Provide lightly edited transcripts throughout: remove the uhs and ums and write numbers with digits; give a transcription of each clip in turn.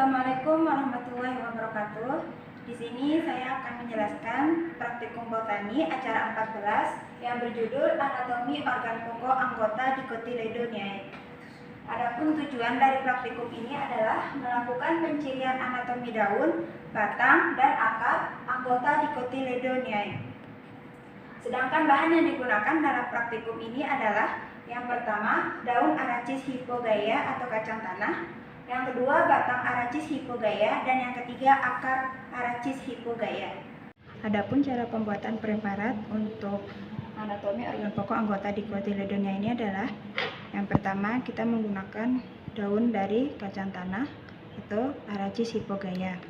Assalamualaikum warahmatullahi wabarakatuh. Di sini saya akan menjelaskan praktikum botani acara 14 yang berjudul Anatomi Organ Pokok Anggota Dicotyledonea. Adapun tujuan dari praktikum ini adalah melakukan pencirian anatomi daun, batang, dan akar anggota Dicotyledonea. Sedangkan bahan yang digunakan dalam praktikum ini adalah yang pertama, daun Aracis hypogaya atau kacang tanah. Yang kedua, batang Aracis hypogaya, dan yang ketiga, akar Aracis hypogaya. Adapun cara pembuatan preparat untuk anatomi organ pokok anggota Dicotyledonea ini adalah yang pertama, kita menggunakan daun dari kacang tanah atau Aracis hypogaya.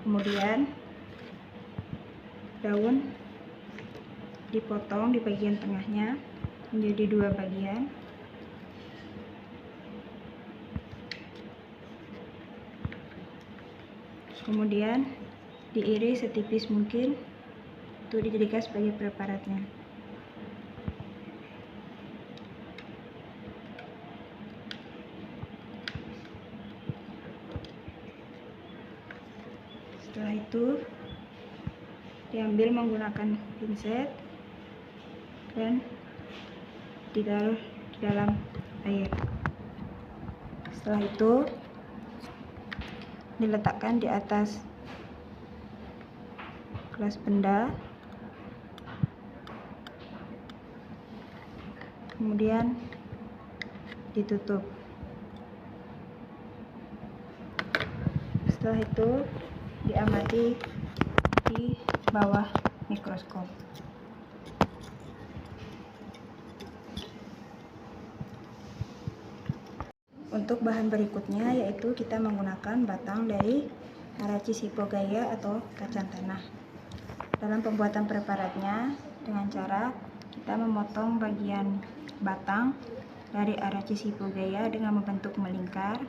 Kemudian daun dipotong di bagian tengahnya menjadi dua bagian. Kemudian diiris setipis mungkin untuk dijadikan sebagai preparatnya. Setelah itu diambil menggunakan pinset dan ditaruh di dalam air. Setelah itu diletakkan di atas gelas benda, kemudian ditutup. Setelah itu diamati di bawah mikroskop. Untuk bahan berikutnya yaitu kita menggunakan batang dari Aracis hypogaya atau kacang tanah. Dalam pembuatan preparatnya dengan cara kita memotong bagian batang dari Aracis hypogaya dengan membentuk melingkar.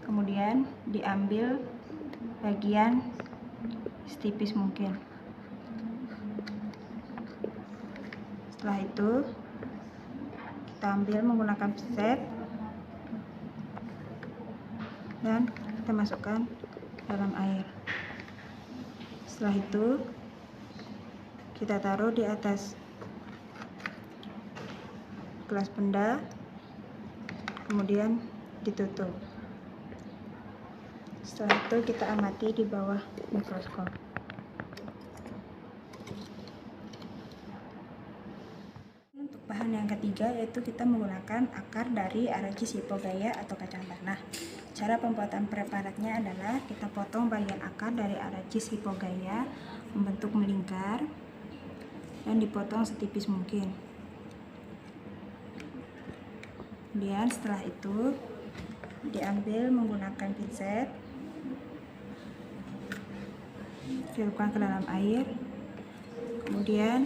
Kemudian diambil bagian setipis mungkin. Setelah itu kita ambil menggunakan pinset dan kita masukkan dalam air. Setelah itu kita taruh di atas gelas benda, kemudian ditutup. Setelah itu kita amati di bawah mikroskop. Bahan yang ketiga yaitu kita menggunakan akar dari Aracis hypogaya atau kacang tanah. Cara pembuatan preparatnya adalah kita potong bagian akar dari Aracis hypogaya membentuk melingkar dan dipotong setipis mungkin. Kemudian setelah itu diambil menggunakan pinset, dicelupkan ke dalam air, kemudian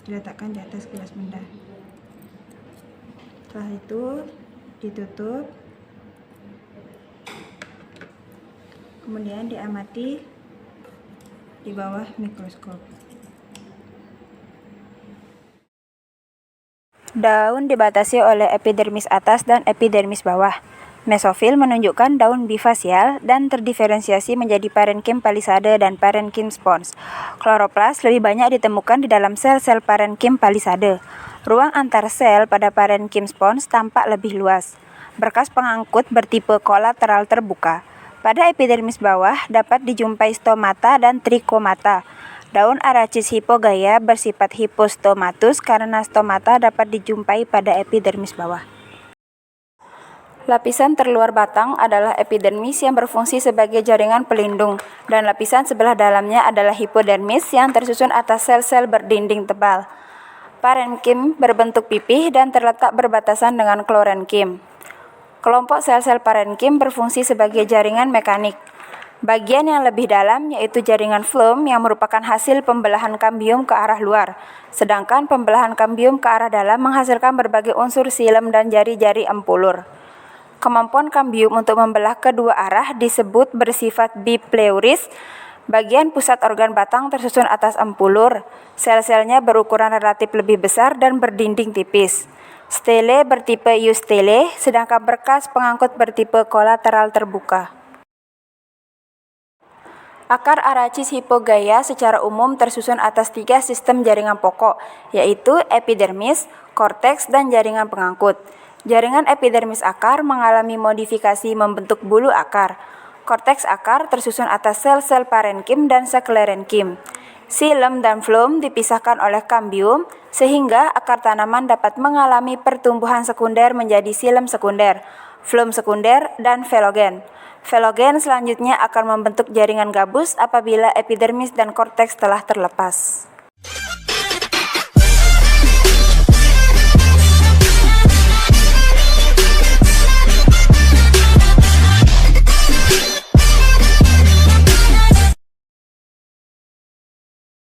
diletakkan di atas gelas benda. Setelah itu ditutup, kemudian diamati di bawah mikroskop. Daun dibatasi oleh epidermis atas dan epidermis bawah. Mesofil menunjukkan daun bifasial dan terdiferensiasi menjadi parenkim palisade dan parenkim spons. Kloroplas lebih banyak ditemukan di dalam sel-sel parenkim palisade. Ruang antar sel pada parenkim spons tampak lebih luas. Berkas pengangkut bertipe kolateral terbuka. Pada epidermis bawah dapat dijumpai stomata dan trichomata. Daun Aracis hypogaya bersifat hipostomatus karena stomata dapat dijumpai pada epidermis bawah. Lapisan terluar batang adalah epidermis yang berfungsi sebagai jaringan pelindung, dan lapisan sebelah dalamnya adalah hipodermis yang tersusun atas sel-sel berdinding tebal. Parenkim berbentuk pipih dan terletak berbatasan dengan klorenkim. Kelompok sel-sel parenkim berfungsi sebagai jaringan mekanik. Bagian yang lebih dalam yaitu jaringan phloem yang merupakan hasil pembelahan kambium ke arah luar, sedangkan pembelahan kambium ke arah dalam menghasilkan berbagai unsur xilem dan jari-jari empulur. Kemampuan kambium untuk membelah kedua arah disebut bersifat bipleuris. Bagian pusat organ batang tersusun atas empulur. Sel-selnya berukuran relatif lebih besar dan berdinding tipis. Stele bertipe eustele, sedangkan berkas pengangkut bertipe kolateral terbuka. Akar Arachis hypogaea secara umum tersusun atas 3 sistem jaringan pokok, yaitu epidermis, korteks, dan jaringan pengangkut. Jaringan epidermis akar mengalami modifikasi membentuk bulu akar. Korteks akar tersusun atas sel-sel parenkim dan sklerenkim. Xilem dan floem dipisahkan oleh kambium, sehingga akar tanaman dapat mengalami pertumbuhan sekunder menjadi xilem sekunder, floem sekunder, dan velogen. Velogen selanjutnya akan membentuk jaringan gabus apabila epidermis dan korteks telah terlepas.